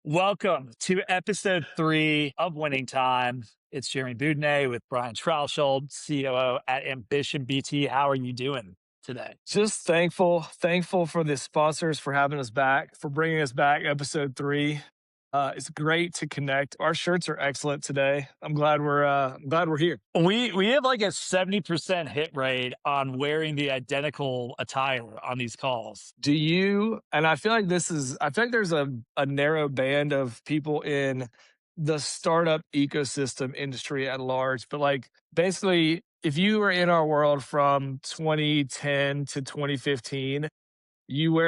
Welcome to episode 3 of Winning Time. It's Jeremy Boudinot with Brian Troushold, COO at Ambition BT. How are you doing today? Just thankful for the sponsors for having us back, for bringing us back. Episode 3. It's great to connect. Our shirts are excellent today. I'm glad we're here. We have like a 70% hit rate on wearing the identical attire on these calls. Do you? And I feel like there's a narrow band of people in the startup ecosystem industry at large, but like basically, if you were in our world from 2010 to 2015, you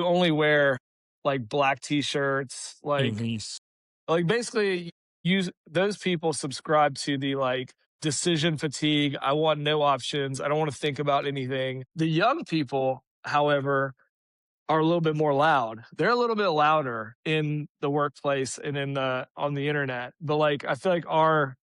only wear like black t-shirts, Mhm. like basically those people subscribe to the like decision fatigue. I want no options. I don't want to think about anything. The young people, however, are a little bit more loud. They're a little bit louder in the workplace and on the internet. But like I feel like our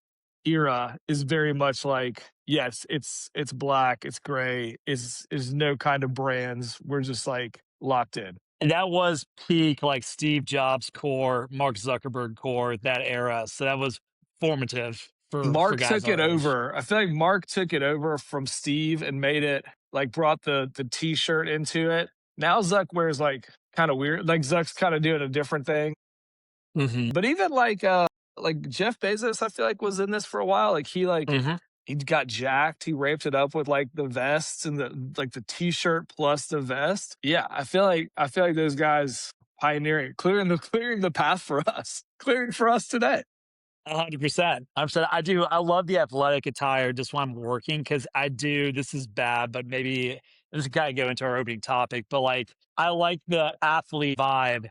era is very much like, yes, it's black, it's gray, is no kind of brands. We're just like locked in. And that was peak like Steve Jobs core, Mark Zuckerberg core, that era. So that was formative for Mark guys took our it age. over. I feel like Mark took it over from Steve and made it like brought the t-shirt into it. Now Zuck wears like kind of weird. Like Zuck's kind of doing a different thing. Mhm. But even like Jeff Bezos, I feel like was in this for a while. Mhm. He got jacked. He raped it up with like the vests and the t-shirt plus the vest. Yeah, I feel like those guys pioneering, clearing the path for us, clearing for us today. 100%. I love the athletic attire just when I'm working because I do. This is bad, but maybe this is kind of go into our opening topic. But like, I like the athlete vibe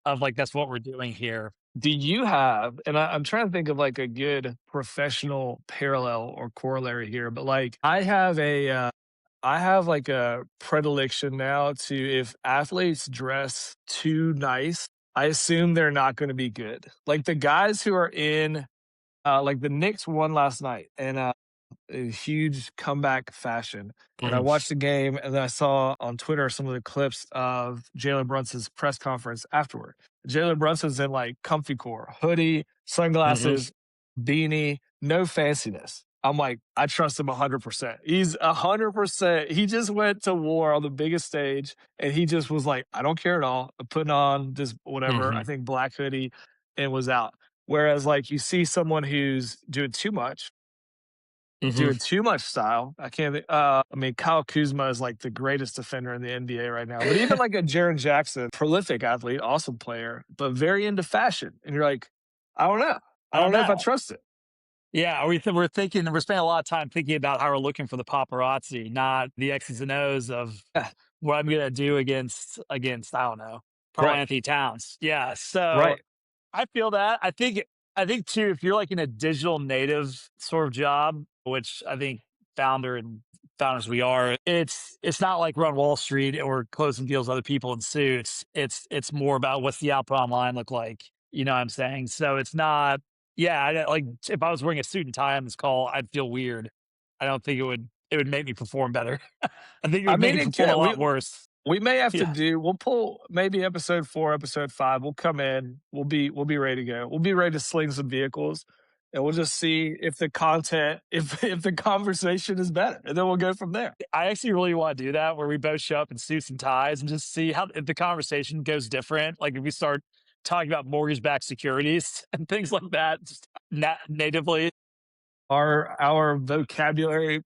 of like that's what we're doing here. Do you have, and I'm trying to think of like a good professional parallel or corollary here, but like I have like a predilection now to if athletes dress too nice, I assume they're not going to be good. Like the guys who are in, like the Knicks won last night in a huge comeback fashion. And I Mhm. watched the game and then I saw on Twitter some of the clips of Jalen Brunson's press conference afterward. Jalen Brunson's in like comfy core, hoodie, Mhm. sunglasses, beanie, no fanciness. I'm like, I trust him 100%. He's 100%. He just went to war on the biggest stage and he just was like, I don't care at all. I'm putting on this whatever, I Mhm. think black hoodie and was out. Whereas like you see someone who's Mhm. doing too much style. I can't. I mean, Kyle Kuzma is like the greatest defender in the NBA right now. But even like a Jaren Jackson, prolific athlete, awesome player, but very into fashion. And you're like, I don't know. I I don't don't know if I know. trust it. Yeah, we're thinking we're spending a lot of time thinking about how we're looking for the paparazzi, not the X's and O's of Yeah, what I'm gonna do against I don't know, Carl right, Anthony Towns. Yeah, so right. I feel that. I think too, if you're like in a digital native sort of job, which I think founders we are, it's not like we're on Wall Street or closing deals with other people in suits. It's more about what's the output online look like. You know what I'm saying? So it's not yeah, like if I was wearing a suit and tie on this call, I'd feel weird. I don't think it would make me perform better. I think it I would make mean, me perform a lot we worse. we may have to Yeah. do. We'll pull maybe episode 4, episode 5. We'll come in. We'll be ready to go. We'll be ready to sling some vehicles, and we'll just see if the content, if the conversation is better, and then we'll go from there. I actually really want to do that where we both show up in suits and ties and just see how if the conversation goes different. Like if we start talking about mortgage-backed securities and things like that, just natively. Our vocabulary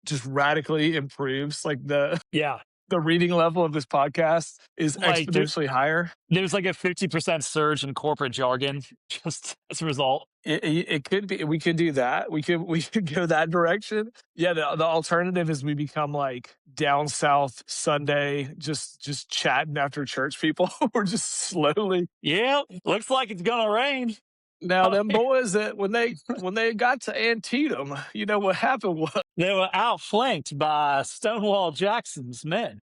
just radically improves. Like Yeah. the reading level of this podcast is Like exponentially higher. there's like a 50% surge in corporate jargon just as a result. It could be. We could do that. We could go that direction. Yeah. The alternative is we become like down south Sunday, just chatting after church people. We're just slowly. Yeah, looks like it's gonna rain. Now them boys that when they got to Antietam, you know what happened was They were outflanked by Stonewall Jackson's men.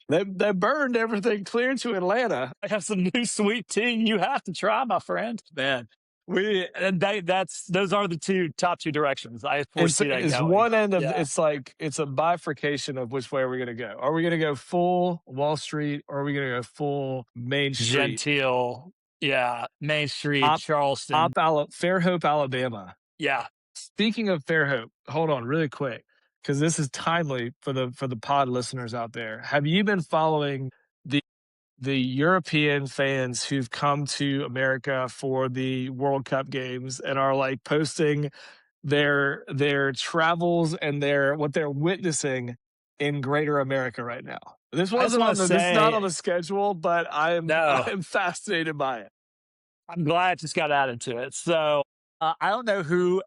they burned everything clear to Atlanta. I have some new sweet tea you have to try, my friend. Man, we and that's those are the top two directions. I foresee that It's going. one end of Yeah, it's like it's a bifurcation of which way are we going to go? Are we going to go full Wall Street or are we going to go full Main Street? genteel. Yeah, Main Street, Charleston. Fairhope, Alabama. Yeah, Speaking of Fairhope, hold on really quick, because this is timely for the pod listeners out there. Have you been following the European fans who've come to America for the World Cup games and are like posting their travels and their what they're witnessing in greater America right now? I just want to This is not say on the schedule, but I no. am fascinated by it. I'm glad it just got added to it. So I don't know who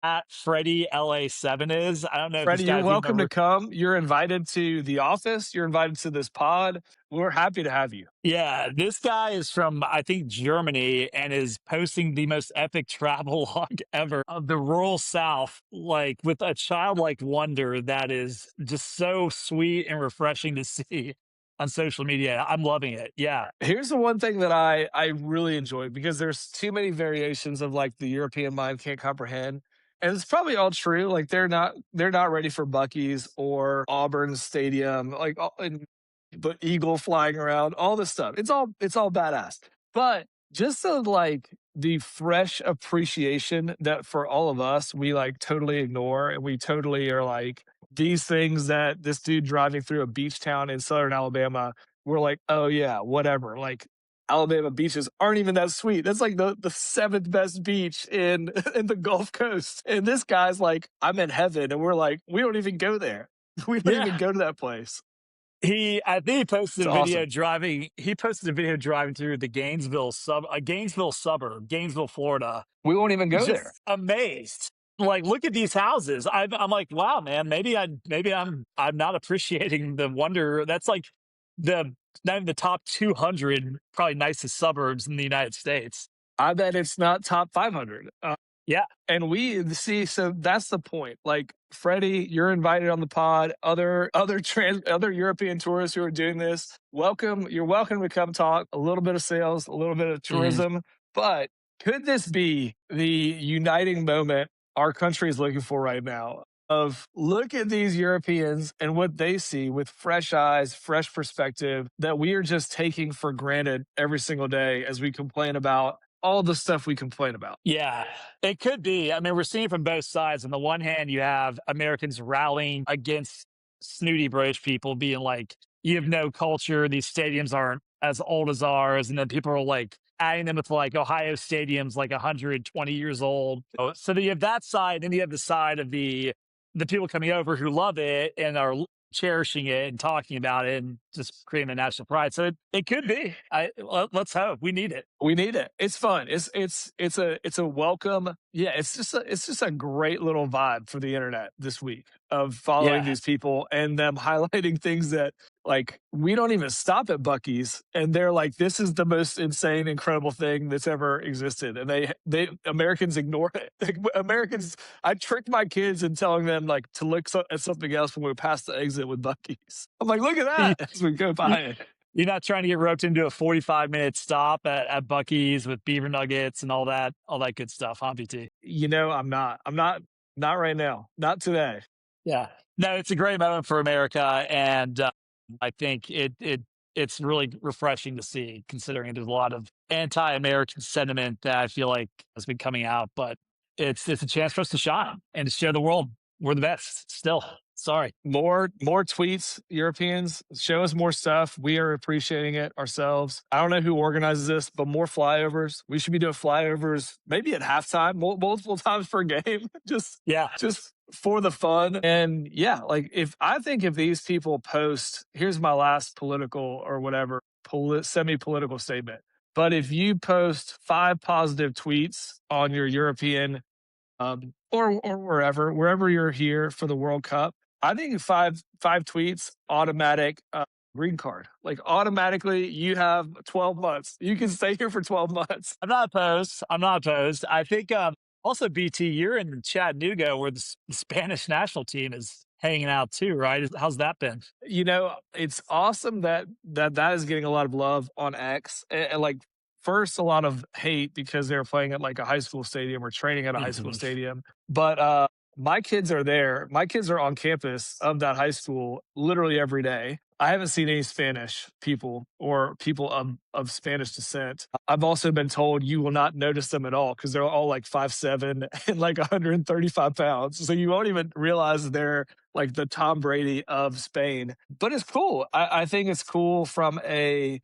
at Freddie LA7 is. I don't know if this Freddie, you're guy's even welcome to ever. come. You're invited to the office. You're invited to this pod. We're happy to have you. Yeah, this guy is from, I think, Germany and is posting the most epic travel log ever of the rural South, like with a childlike wonder that is just so sweet and refreshing to see on social media. I'm loving it. Yeah. Here's the one thing that I really enjoy, because there's too many variations of like the European mind can't comprehend. And it's probably all true. Like they're not ready for Bucky's or Auburn Stadium, like and the eagle flying around, all this stuff. It's all badass. But just the like the fresh appreciation that for all of us we like totally ignore, and we totally are like these things that this dude driving through a beach town in southern Alabama, we're like, oh yeah, whatever. Like Alabama beaches aren't even that sweet. That's like the seventh best beach in in the Gulf Coast. And this guy's like, I'm in heaven, and we're like, we don't even go there. We don't even Yeah. go to that place. I think It's awesome. he posted a video driving through the Gainesville suburb, Gainesville, Florida. We won't even go there. Just amazed. Like, look at these houses. I'm like, wow, man, maybe I'm not appreciating the wonder. That's like the not even the top 200 probably nicest suburbs in the United States. I bet it's not top 500. Yeah. And we see, so that's the point. Like Freddie, you're invited on the pod. Other European tourists who are doing this, welcome. You're welcome to come talk a little bit of sales, a little bit of Mhm. tourism. But could this be the uniting moment our country is looking for right now? Of look at these Europeans and what they see with fresh eyes, fresh perspective that we are just taking for granted every single day as we complain about all the stuff we complain about. Yeah, it could be. I mean, we're seeing from both sides. On the one hand, you have Americans rallying against snooty British people, being like, you have no culture. These stadiums aren't as old as ours. And then people are like adding them with like Ohio stadiums, like 120 years old. So then you have that side, and you have the side of the people coming over who love it and are cherishing it and talking about it and just creating a national pride. So it could be. Let's hope. We need it. We need it. It's fun. It's a welcome. Yeah, it's just a great little vibe for the internet this week of following Yeah. these people and them highlighting things that like we don't even stop at Bucky's, and they're like, this is the most insane, incredible thing that's ever existed, and they Americans ignore it. Like, Americans, I tricked my kids in telling them like to look at something else when we pass the exit with Bucky's. I'm like, look at that as we go by it. You're not trying to get roped into a 45-minute stop at Bucky's with beaver nuggets and all that good stuff, huh, BT? You know, not right now. Not today. Yeah. No, it's a great moment for America, and I think it's really refreshing to see, considering there's a lot of anti-American sentiment that I feel like has been coming out. But it's a chance for us to shine and to show the world we're the best. Still, sorry. More tweets, Europeans. Show us more stuff. We are appreciating it ourselves. I don't know who organizes this, but more flyovers. We should be doing flyovers maybe at halftime, multiple times per game. Yeah. Just for the fun. And yeah, like if these people post, here's my last political or whatever semi-political statement. But if you post 5 positive tweets on your European or wherever you're here for the World Cup, I think five tweets, automatic green card. Like automatically, you have 12 months. You can stay here for 12 months. I'm not opposed. I'm not opposed. I think also BT, you're in Chattanooga where the Spanish national team is hanging out too, right? How's that been? You know, it's awesome that is getting a lot of love on X. And like first, a lot of hate because they were playing at like a high school stadium or training at a high school Mhm. stadium. But my kids are there. My kids are on campus of that high school literally every day. I haven't seen any Spanish people or people of Spanish descent. I've also been told you will not notice them at all because they're all like 5'7" and like 135 pounds. So you won't even realize they're like the Tom Brady of Spain. But it's cool. I think it's cool from a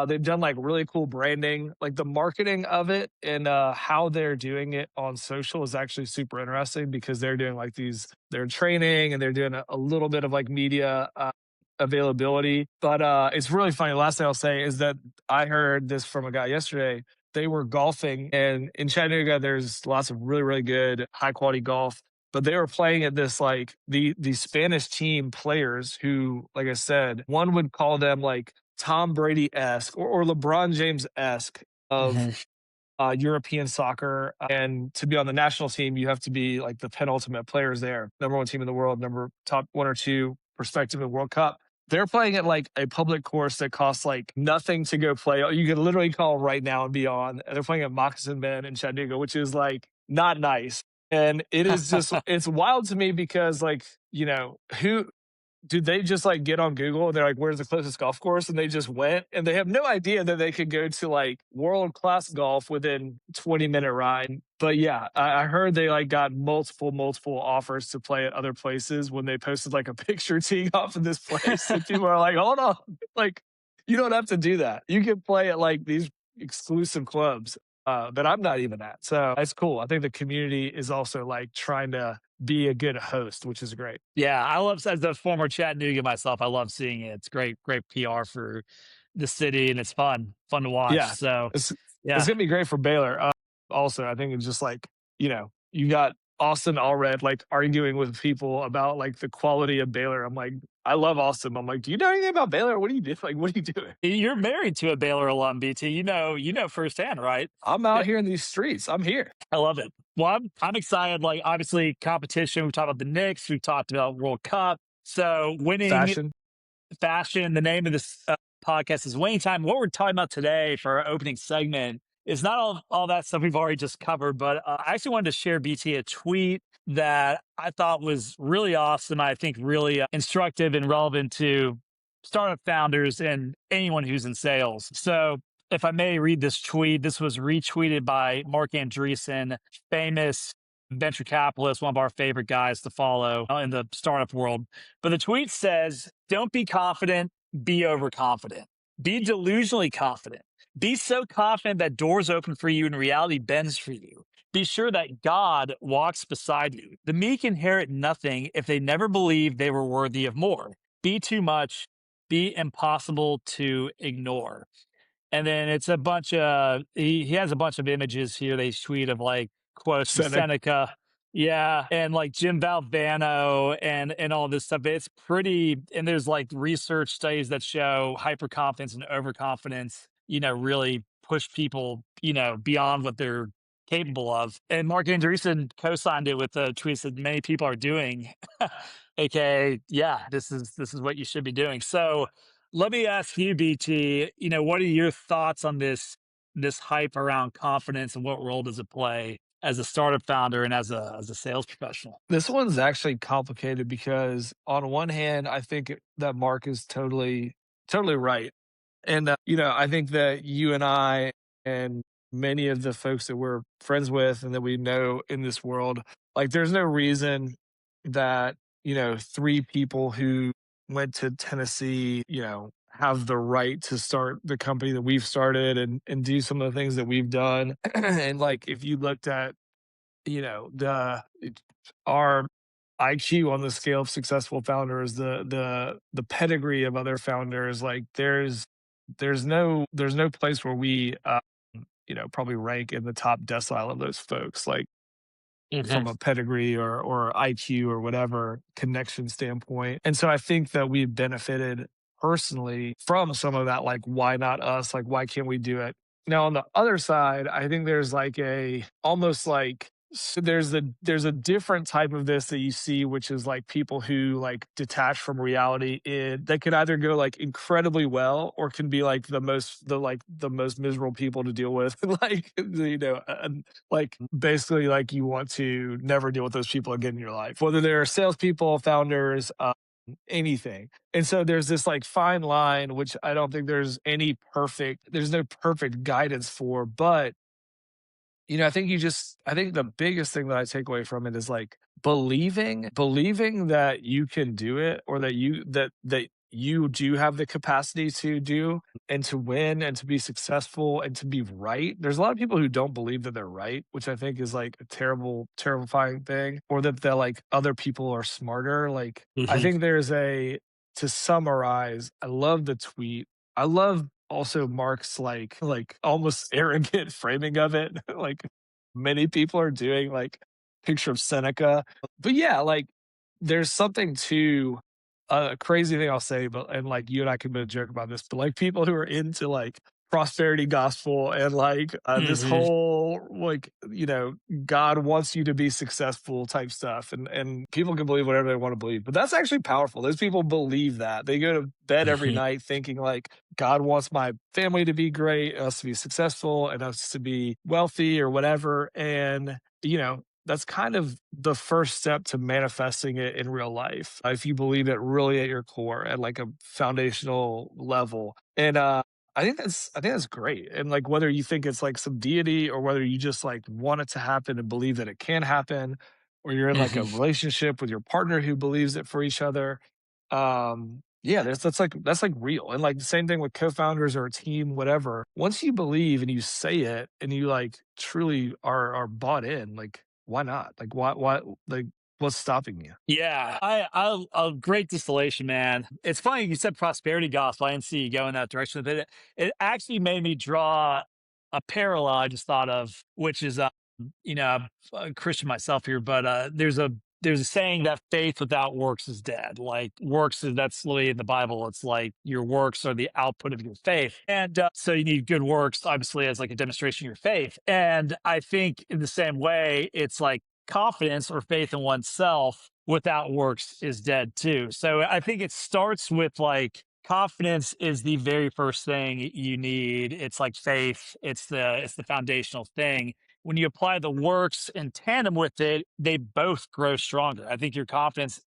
they've done like really cool branding, like the marketing of it and how they're doing it on social is actually super interesting because they're doing like they're training and they're doing a little bit of like media availability. But it's really funny. Last thing I'll say is that I heard this from a guy yesterday. They were golfing, and in Chattanooga, there's lots of really, really good, high quality golf. But they were playing at this like the Spanish team players who, like I said, one would call them like Tom Brady esque or LeBron James esque of Mhm. European soccer. And to be on the national team, you have to be like the penultimate players there, number one team in the world, number top one or two perspective in World Cup. They're playing at like a public course that costs like nothing to go play. You can literally call right now and be on. And they're playing at Moccasin Bend in Chattanooga, which is like not nice. And it is just, it's wild to me because, like, who do they just like get on Google and they're like, where's the closest golf course? And they just went and they have no idea that they could go to like world class golf within 20-minute ride. But yeah, I heard they like got multiple offers to play at other places when they posted like a picture teeing off of this place. And people are like, hold on, like, you don't have to do that. You can play at like these exclusive clubs that I'm not even at. So it's cool. I think the community is also like trying to be a good host, which is great. Yeah, I love as a former Chattanooga myself, I love seeing it. It's great PR for the city, and it's fun to watch. Yeah, So, it's yeah. gonna be great for Baylor. Also, I think it's just like, you got Austin Allred like arguing with people about like the quality of Baylor. I'm like, I love Austin. I'm like, do you know anything about Baylor? What do you do? Like, what are you doing? You're married to a Baylor alum, BT. You know firsthand, right? I'm out here in these streets. I'm here. I love it. Well, I'm excited. Like, obviously, competition. We talked about the Knicks. We talked about World Cup. So, winning Fashion. fashion. The name of this podcast is Winning Time. What we're talking about today for our opening segment is not all that stuff we've already just covered, but I actually wanted to share, BT, a tweet that I thought was really awesome. I think really instructive and relevant to startup founders and anyone who's in sales. So, if I may read this tweet, this was retweeted by Mark Andreessen, famous venture capitalist, one of our favorite guys to follow in the startup world. But the tweet says, don't be confident, be overconfident. Be delusionally confident. Be so confident that doors open for you and reality bends for you. Be sure that God walks beside you. The meek inherit nothing if they never believed they were worthy of more. Be too much, be impossible to ignore. And then it's a bunch of he has a bunch of images here they tweet of like quotes from Seneca. Seneca. Yeah. And like Jim Valvano and all this stuff. It's pretty and there's like research studies that show hyperconfidence and overconfidence, really push people, beyond what they're capable of. And Mark Andreessen co-signed it with the tweets that many people are doing. AKA, yeah, this is what you should be doing. So let me ask you, BT, what are your thoughts on this hype around confidence and what role does it play as a startup founder and as a sales professional? This one's actually complicated because on one hand, I think that Mark is totally right. And, I think that you and I and many of the folks that we're friends with and that we know in this world, like, there's no reason that, three people who went to Tennessee, have the right to start the company that we've started and do some of the things that we've done. And like, if you looked at, our IQ on the scale of successful founders, the pedigree of other founders, like there's no place where we probably rank in the top decile of those folks, like Mhm. from a pedigree or IQ or whatever connection standpoint. And so I think that we've benefited personally from some of that, like, why not us? Like, why can't we do it? Now, on the other side, I think there's like a almost like there's a different type of this that you see, which is like people who like detach from reality that could either go like incredibly well or can be like the most miserable people to deal with. Like, like basically like you want to never deal with those people again in your life, whether they're salespeople, founders, anything. And so there's this like fine line, which I don't think there's no perfect guidance for, but I think the biggest thing that I take away from it is like believing that you can do it, or that you do have the capacity to do and to win and to be successful and to be right. There's a lot of people who don't believe that they're right, which I think is like a terrifying thing, or that like other people are smarter. Like I Mhm. think to summarize, I love the tweet. I love also Mark's like almost arrogant framing of it, like many people are doing, like picture of Seneca. But yeah, like there's something to a crazy thing I'll say, but and like you and I can make a joke about this, but like people who are into like prosperity gospel and like this Mhm. whole like God wants you to be successful type stuff, and people can believe whatever they want to believe, but that's actually powerful. Those people believe that they go to bed every Mhm. night thinking like God wants my family to be great, us to be successful, and us to be wealthy or whatever. And that's kind of the first step to manifesting it in real life, if you believe it really at your core at like a foundational level. And I think that's great. And like whether you think it's like some deity, or whether you just like want it to happen and believe that it can happen, or you're in like a Mhm. relationship with your partner who believes it for each other. Yeah, that's like real. And like the same thing with co-founders or a team, whatever. Once you believe and you say it and you like truly are bought in, like why not? Like why like what's stopping you? Yeah, I a great distillation, man. It's funny you said prosperity gospel. I didn't see you go in that direction, but it actually made me draw a parallel I just thought of, which is I'm a Christian myself here, but there's a saying that faith without works is dead. Like works is that's literally in the Bible. It's like your works are the output of your faith, and so you need good works, obviously, as like a demonstration of your faith. And I think in the same way, it's like confidence or faith in oneself without works is dead too. So I think it starts with like confidence is the very first thing you need. It's like faith. It's the foundational thing. When you apply the works in tandem with it, they both grow stronger. I think your confidence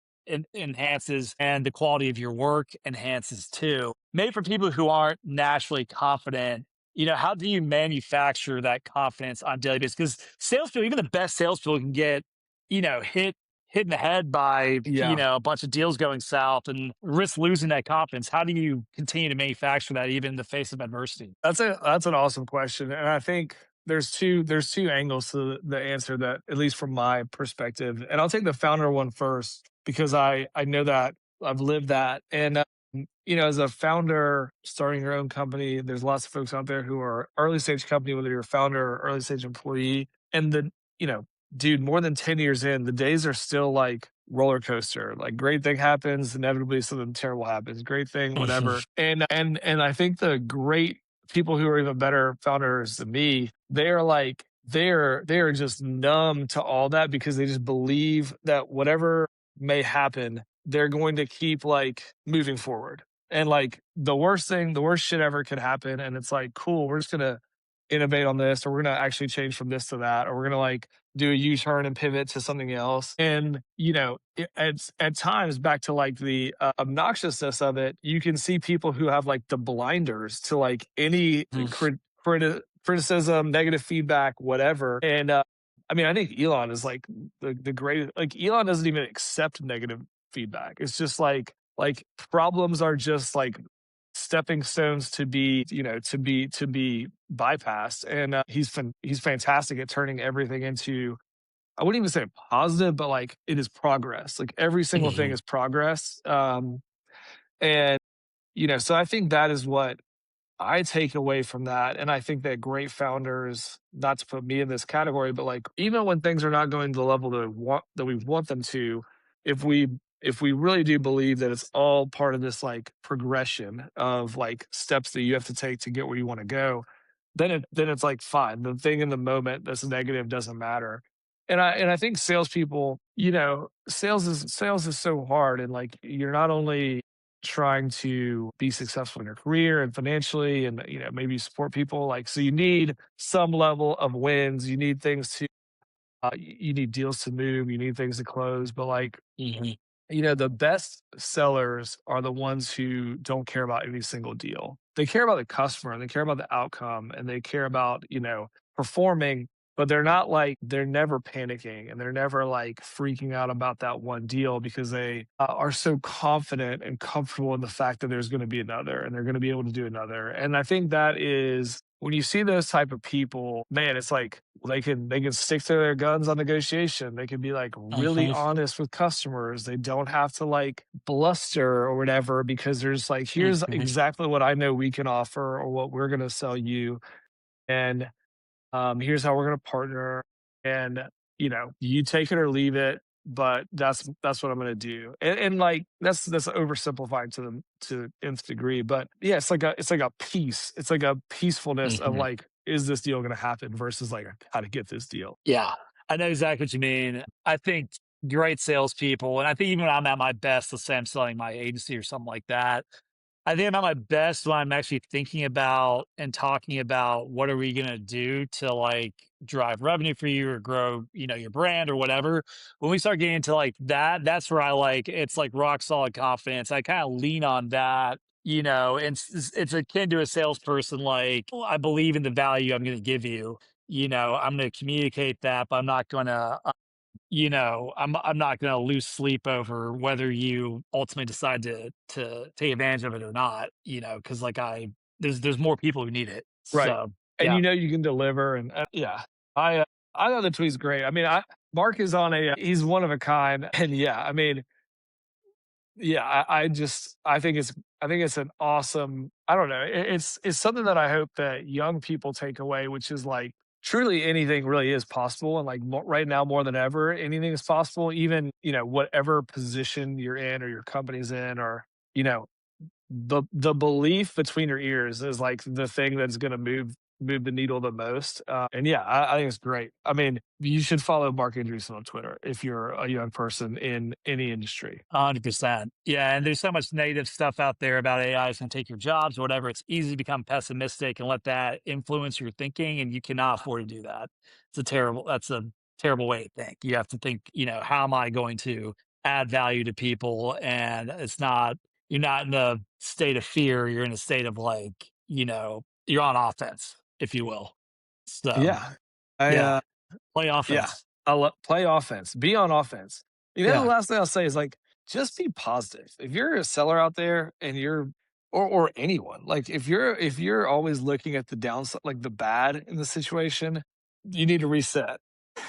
enhances and the quality of your work enhances too. Maybe for people who aren't naturally confident, how do you manufacture that confidence on a daily basis? Because salespeople, even the best salespeople can get, hit in the head by, Yeah. a bunch of deals going south and risk losing that confidence. How do you continue to manufacture that even in the face of adversity? That's an awesome question, and I think there's two angles to the answer, that at least from my perspective, and I'll take the founder one first because I know that I've lived that. And as a founder starting your own company, there's lots of folks out there who are early stage company, whether you're a founder or early stage employee, and you know dude, more than 10 years in, the days are still like roller coaster. Like great thing happens, inevitably something terrible happens. Great thing, whatever. And I think the great people who are even better founders than me, they're like they're just numb to all that because they just believe that whatever may happen, they're going to keep like moving forward. And like the worst shit ever could happen. And it's like, cool, we're just gonna innovate on this, or we're gonna actually change from this to that, or we're gonna like do a U-turn and pivot to something else. And at times, back to like the obnoxiousness of it, you can see people who have like the blinders to like any criticism, negative feedback, whatever. And I mean, I think Elon is like the greatest. Like Elon doesn't even accept negative feedback. It's just like problems are just like stepping stones to be to be bypassed. And he's fantastic at turning everything into, I wouldn't even say positive, but like it is progress. Like every single thing Mhm. is progress. And so I think that is what I take away from that. And I think that great founders, not to put me in this category, but like even when things are not going to the level that we want them to, if we if we really do believe that it's all part of this like progression of like steps that you have to take to get where you want to go, then it's like fine. The thing in the moment that's negative doesn't matter. And I think salespeople, sales is so hard, and like you're not only trying to be successful in your career and financially, and maybe support people, like, so you need some level of wins, you need things to you need deals to move, you need things to close, but like Mhm. the best sellers are the ones who don't care about any single deal. They care about the customer, they care about the outcome, and they care about, performing, but they're never panicking and they're never like freaking out about that one deal because they are so confident and comfortable in the fact that there's going to be another and they're going to be able to do another. And I think that is when you see those type of people, man, it's like they can stick to their guns on negotiation. They can be like really Mhm, honest with customers. They don't have to like bluster or whatever because there's like, here's mhm, exactly what I know we can offer or what we're going to sell you. And here's how we're going to partner. And, you take it or leave it. But that's what I'm going to do, and like that's oversimplifying to the nth degree. But yeah, it's like a peace, it's like a peacefulness of mhm. like, is this deal going to happen versus like how to get this deal. Yeah, I know exactly what you mean. I think great salespeople, and I think even when I'm at my best, let's say I'm selling my agency or something like that, I think I'm at my best when I'm actually thinking about and talking about what are we gonna do to like drive revenue for you or grow, your brand or whatever. When we start getting into like that, that's where I like it's like rock solid confidence. I kind of lean on that. And it's akin to a salesperson. Like, "Well, I believe in the value I'm going to give you. I'm going to communicate that, but I'm not going to I'm not gonna lose sleep over whether you ultimately decide to take advantage of it or not, because like there's more people who need it. Right. So And yeah, you can deliver, and yeah, I know the tweet's great. I mean, Mark is he's one of a kind, and yeah, I mean, yeah, I think it's an awesome, I don't know, it's something that I hope that young people take away, which is like truly anything really is possible, and like right now more than ever, anything is possible. Even whatever position you're in or your company's in, or you know the belief between your ears is like the thing that's going to move the needle the most. And yeah, I think it's great. I mean, you should follow Mark Andreessen on Twitter if you're a young person in any industry. 100%. Yeah, and there's so much negative stuff out there about AI is gonna take your jobs or whatever. It's easy to become pessimistic and let that influence your thinking, and you cannot afford to do that. That's a terrible way to think. You have to think, how am I going to add value to people? And you're not in a state of fear, you're in a state of like, you're on offense, if you will. So Yeah, I yeah, play yeah, offense. I love play offense, be on offense. The Yeah. last thing I'll say is like just be positive. If you're a seller out there and you're or anyone, like if you're always looking at the downside, like the bad in the situation, you need to reset.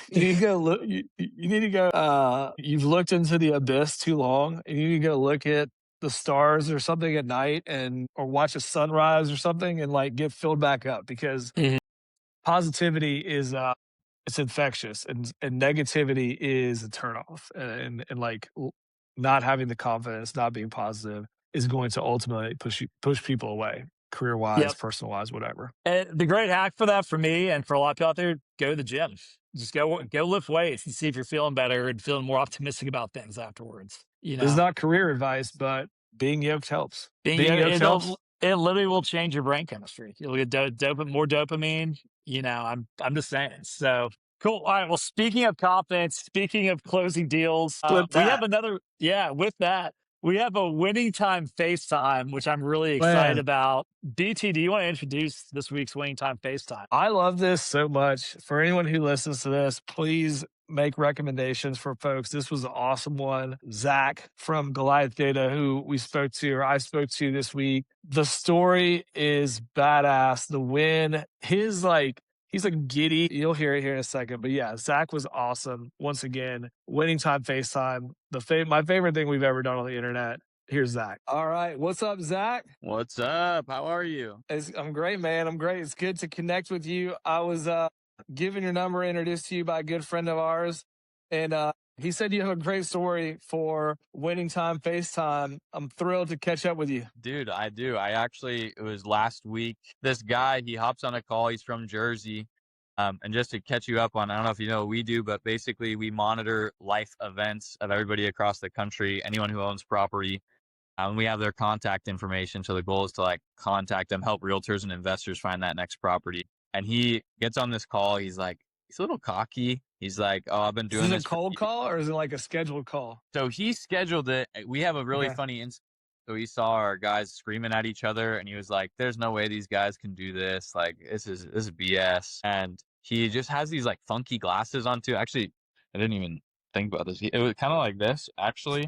You need to go look. You need to go. You've looked into the abyss too long, and you need to go look at the stars or something at night, and or watch a sunrise or something, and like get filled back up because Mhm. positivity is it's infectious, and negativity is a turnoff, and like not having the confidence, not being positive is going to ultimately push people away, career wise, Yep. personal wise, whatever. And the great hack for that for me and for a lot of people out there, go to the gym. Just go lift weights and see if you're feeling better and feeling more optimistic about things afterwards. This is not career advice, but being yoked helps. Being Being yoked helps. it literally will change your brain chemistry. You'll get more dopamine. I'm just saying. So cool. All right. Well, speaking of confidence, speaking of closing deals, Flip we have that. another. Yeah, with that, we have a winning time FaceTime, which I'm really excited Man, about. BT, do you want to introduce this week's winning time FaceTime? I love this so much. For anyone who listens to this, please make recommendations for folks. This was an awesome one. Zach from Goliath Data, who we spoke to, or I spoke to this week. The story is badass. The win, he's like giddy. You'll hear it here in a second. But yeah, Zach was awesome. Once again, winning time FaceTime. My favorite thing we've ever done on the internet. Here's Zach. All right. What's up, Zach? What's up? How are you? I'm great, man. I'm great. It's good to connect with you. I was given your number introduced to you by a good friend of ours, and he said you have a great story for winning time FaceTime. I'm thrilled to catch up with you. Dude, I do. It was last week. This guy, he hops on a call. He's from Jersey. And just to catch you up on, I don't know if you know what we do, but basically we monitor life events of everybody across the country, anyone who owns property. We have their contact information. So the goal is to like contact them, help realtors and investors find that next property. And he gets on this call. He's like, he's a little cocky. He's like, "Oh, I've been Is doing this a this for cold call or is it like a scheduled call? So he scheduled it. We have a really Okay. funny incident. So he saw our guys screaming at each other, and he was like, "There's no way these guys can do this. Like, this is BS." And he just has these like funky glasses on too. Actually, I didn't even think about this. It was kind of like this actually,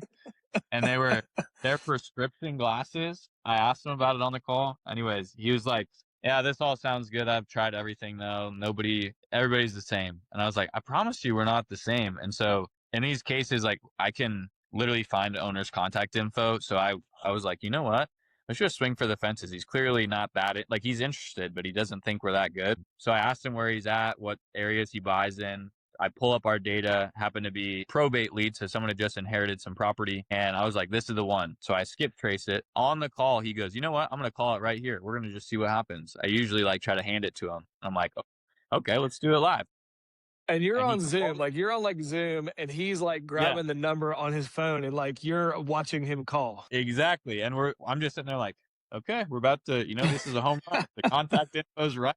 and they're prescription glasses. I asked him about it on the call. Anyways, he was like, "Yeah, this all sounds good. I've tried everything though. Everybody's the same." And I was like, "I promise you, we're not the same." And so in these cases, like I can literally find owner's contact info. So I was like, you know what? Let's just swing for the fences. He's clearly not like he's interested, but he doesn't think we're that good. So I asked him where he's at, what areas he buys in. I pull up our data, happened to be probate lead, so someone had just inherited some property, and I was like, this is the one. So I skip trace it. On the call, he goes, you know what? I'm going to call it right here. We're going to just see what happens. I usually like try to hand it to him. I'm like, okay, let's do it live. And you're And on he Zoom, called. like you're on like Zoom and he's like Yeah, grabbing the number on his phone and like you're watching him call. exactly. And I'm just sitting there like, okay, we're about to, this is a home run. The contact info's right.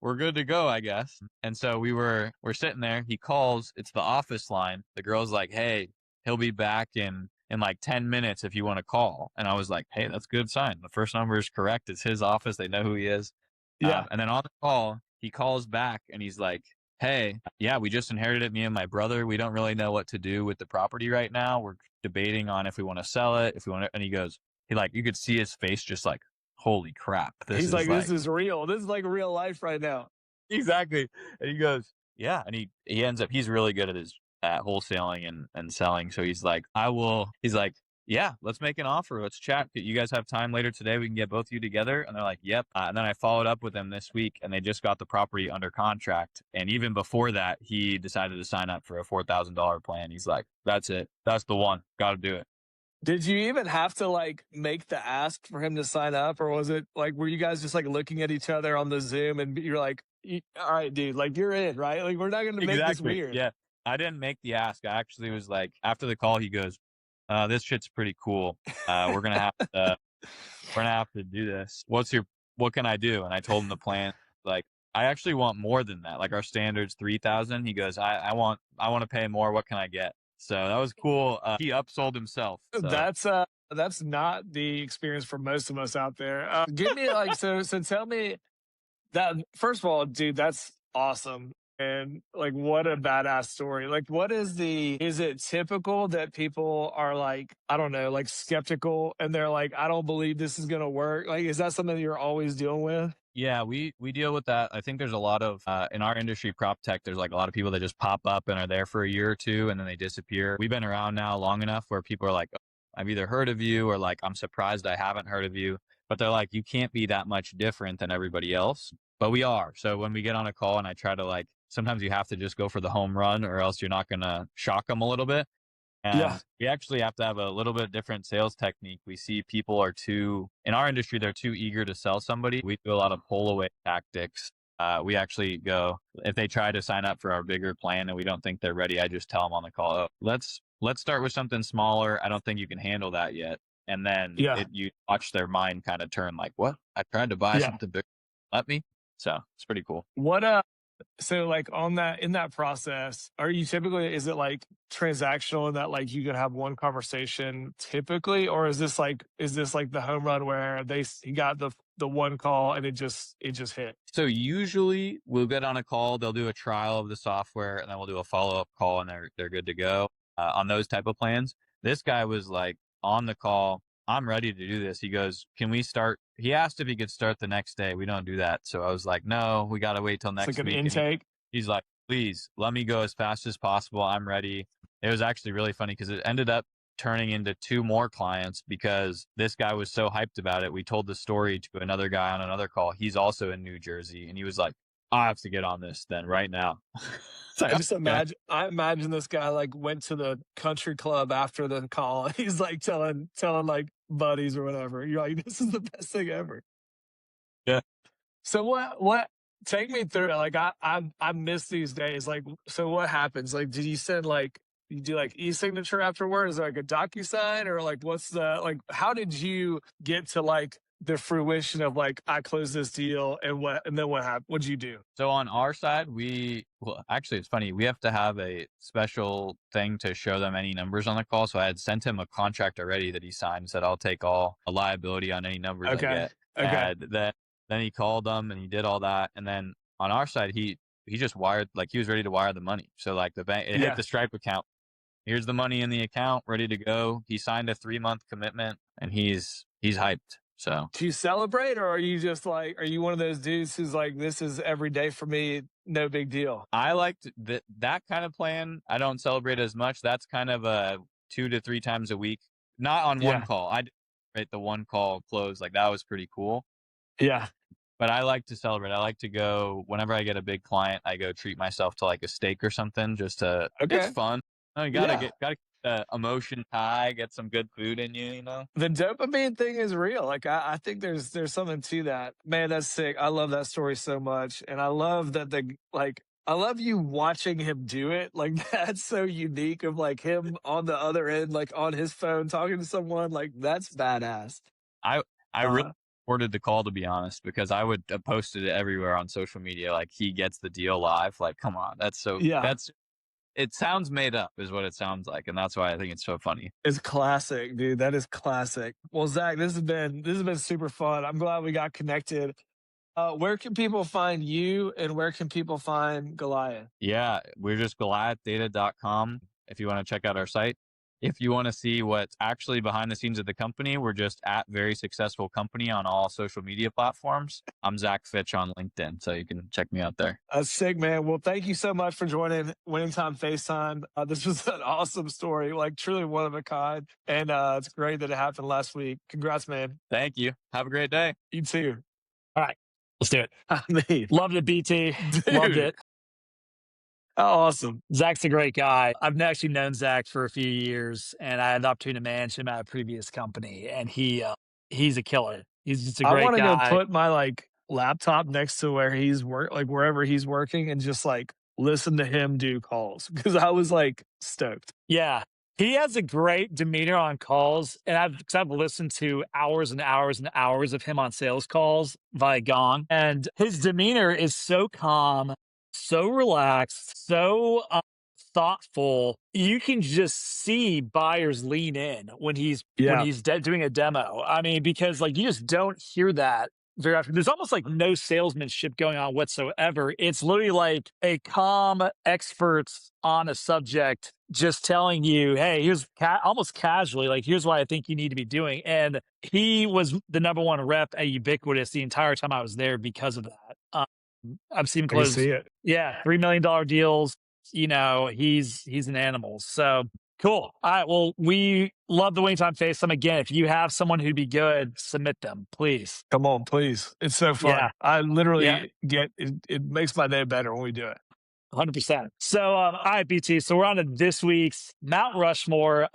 We're good to go, I guess. And so we're sitting there. He calls. It's the office line. The girl's like, hey, he'll be back in like 10 minutes if you want to call. And I was like, hey, that's a good sign. The first number is correct. It's his office. They know who he is. Yeah. And then on the call, he calls back and he's like, hey, yeah, we just inherited it, me and my brother. We don't really know what to do with the property right now. We're debating on if we want to sell it, if we want to. And he goes, you could see his face just like, holy crap. This He's is like, like, this is real. This is like real life right now. exactly. And he goes, yeah. And he ends up, he's really good at wholesaling and selling. So he's like, he's like, yeah, let's make an offer. Let's chat. You guys have time later today? We can get both of you together. And they're like, yep. And then I followed up with them this week and they just got the property under contract. And even before that, he decided to sign up for a $4,000 plan. He's like, that's it. That's the one. Got to do it. Did you even have to like make the ask for him to sign up, or was it like were you guys just like looking at each other on the Zoom and you're like, all right, dude, like you're in, right? Like we're not going to make this Exactly. weird. Yeah. I didn't make the ask. I actually was like, after the call, he goes, this shit's pretty cool. We're going to have to do this. What can I do? And I told him the plan. Like, I actually want more than that. Like our standard's 3,000. He goes, I want to pay more. What can I get? So that was cool. He upsold himself. So. That's not the experience for most of us out there. Give me like, so tell me that first of all, dude, that's awesome. And like, what a badass story. Like, is it typical that people are like, I don't know, like skeptical and they're like, I don't believe this is going to work. Like, is that something you're always dealing with? Yeah, we deal with that. I think there's a lot of in our industry, prop tech. There's like a lot of people that just pop up and are there for a year or two and then they disappear. We've been around now long enough where people are like, I've either heard of you or like I'm surprised I haven't heard of you. But they're like, you can't be that much different than everybody else. But we are. So when we get on a call and I try to like, sometimes you have to just go for the home run or else you're not going to shock them a little bit. Yeah. And we actually have to have a little bit different sales technique. We see people in our industry, they're too eager to sell somebody. We do a lot of pull away tactics. We actually go, if they try to sign up for our bigger plan and we don't think they're ready, I just tell them on the call, oh, let's start with something smaller. I don't think you can handle that yet. And then you watch their mind kind of turn like, what? I tried to buy something big. Let me. So it's pretty cool. So like in that process, is it like transactional in that like you can have one conversation typically, or is this like the home run where he got the one call and it just hit? So usually we'll get on a call, they'll do a trial of the software and then we'll do a follow-up call and they're good to go on those type of plans. This guy was like on the call, I'm ready to do this. He goes, can we start? He asked if he could start the next day. We don't do that. So I was like, no, we got to wait till next week. It's like an intake. He's like, please let me go as fast as possible. I'm ready. It was actually really funny because it ended up turning into 2 more clients because this guy was so hyped about it. We told the story to another guy on another call. He's also in New Jersey and he was like, I have to get on this then right now. I imagine this guy like went to the country club after the call. And he's like telling like buddies or whatever. You're like, this is the best thing ever. Yeah. So what? Take me through it. Like I miss these days. Like, so what happens? Like, did you send like you do like e-signature afterward? Is there like a DocuSign or like what's the like? How did you get to like the fruition of like, I closed this deal and then what happened? What'd you do? So on our side, well, actually, it's funny. We have to have a special thing to show them any numbers on the call. So I had sent him a contract already that he signed, said I'll take all liability on any numbers I Okay. get. Okay. And then he called them and he did all that. And then on our side, he just wired, like he was ready to wire the money. So like the bank, it hit the Stripe account. Here's the money in the account, ready to go. He signed a 3-month commitment and he's hyped. So do you celebrate, or are you just like, are you one of those dudes who's like, this is every day for me, no big deal? I liked that kind of plan. I don't celebrate as much. That's kind of a 2 to 3 times a week, not on one Yeah. call. I rate the one call close. Like that was pretty cool. Yeah. But I like to celebrate. I like to go whenever I get a big client, I go treat myself to like a steak or something just to, it's Okay. fun. You gotta get emotion high, get some good food in you, you know? The dopamine thing is real. Like I think there's something to that. Man, that's sick. I love that story so much. And I love that I love you watching him do it. Like that's so unique of like him on the other end, like on his phone talking to someone. Like that's badass. I really Uh, supported the call, to be honest, because I would have posted it everywhere on social media. Like he gets the deal live. Like, come on, yeah. it sounds made up is what it sounds like. And that's why I think it's so funny. It's classic, dude. That is classic. Well, Zach, this has been super fun. I'm glad we got connected. Where can people find you, and where can people find Goliath? Yeah, we're just goliathdata.com if you want to check out our site. If you want to see what's actually behind the scenes of the company, we're just at Very Successful Company on all social media platforms. I'm Zach Fitch on LinkedIn, so you can check me out there. That's sick, man. Well, thank you so much for joining Winning Time FaceTime. This was an awesome story, like truly one of a kind. And it's great that it happened last week. Congrats, man. Thank you. Have a great day. You too. All right, let's do it. I mean, Loved it, BT. dude, Loved it. how awesome. Zach's a great guy. I've actually known Zach for a few years, and I had the opportunity to manage him at a previous company, and he's a killer. He's just a I great want to go guy. put my like laptop next to where he's wherever he's working, and just like listen to him do calls because I was like stoked. Yeah. He has a great demeanor on calls, and I've listened to hours and hours and hours of him on sales calls via Gong, and his demeanor is so calm, so relaxed, so thoughtful. You can just see buyers lean in when he's Yeah. doing a demo. I mean, because like you just don't hear that very often. There's almost like no salesmanship going on whatsoever. It's literally like a calm expert on a subject just telling you, hey, here's almost casually, like, here's what I think you need to be doing. And he was the number one rep at Ubiquitous the entire time I was there because of that. I've seen him I can close, see it. $3 million deals. You know, he's an animal. So cool. All right. Well, we love the Winning Time FaceTime. Again, if you have someone who'd be good, submit them, please. Come on, please. It's so fun. Yeah. I literally Yeah. get it. It makes my day better when we do it. 100%. So, all right, BT. So we're on to this week's Mount Rushmore.